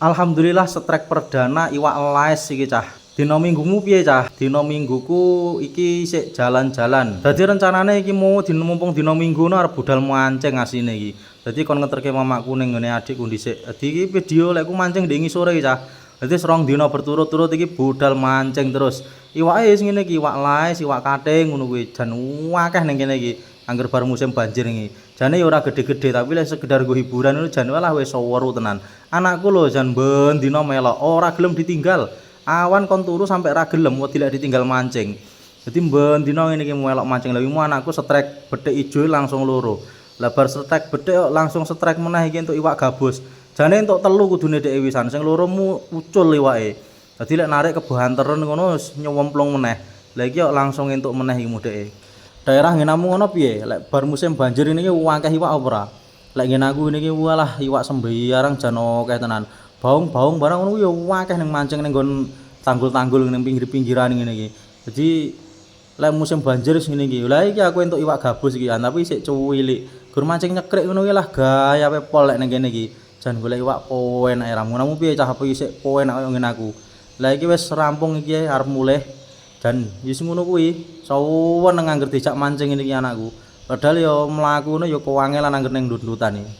Alhamdulillah strike perdana iwak les iki cah. Dina minggumu piye cah? Dina mingguku iki sik jalan-jalan. Dadi rencanane iki mau mumpung dina minggu arep budal mancing asine iki. Dadi kon ngeterke mamaku ning ngene adikku dhisik. Dadi iki video lekku mancing ndek ngisore iki cah. Dadi serong dina berturut-turut iki budal mancing terus. Iwake wis ngene iki, iwak les, iwak kating ngono kuwi. Jan akeh ning kene iki. Angger bar musim banjir iki. Jane ya ora gede-gede tapi lek sekedar nggo hiburan ngono jan walah wis weru tenan. Anakku lho jan ben dina melok ora gelem ditinggal. Awan kon turu sampe ra gelem wedi lek ditinggal mancing. Dadi ben dina ngene iki melok mancing. Lah wimu anakku strike bethik ijo langsung loro. Lah bar strike bethik kok langsung strike meneh iki entuk iwak gabus. Jane entuk telu kudune dhek wisan. Sing loro ucul iwake. Dadi lek narik kebanteren ngono wis nyewemplung meneh. Lah iki kok langsung entuk meneh iki mudheke. Daerah ngenamu ngono piye? Lek bar musim banjir ini akeh iwak apa ora? Lek ngene aku niki walah iwak sembayarang jan akeh tenan. Baung-baung barang ngono ya akeh ning mancing ning nggon tanggul-tanggul ning pinggir-pinggiran ngene iki. Jadi lek musim banjir wis ngene iki. Lah iki aku entuk iwak gabus iki tapi sik cuwilik. Gur mancing nyekrik ngono ki lah gaya pol lek ning kene iki. Jan golek iwak poen ae ramu piye cah apa sik poen koyo ngene aku. Lah iki wis rampung iki arep mulih. Dan wis ngono kuwi, sawen angger dijak mancing iki anakku. Padahal ya mlaku ngono ya kewangelan angger ning ndut-ndutan iki.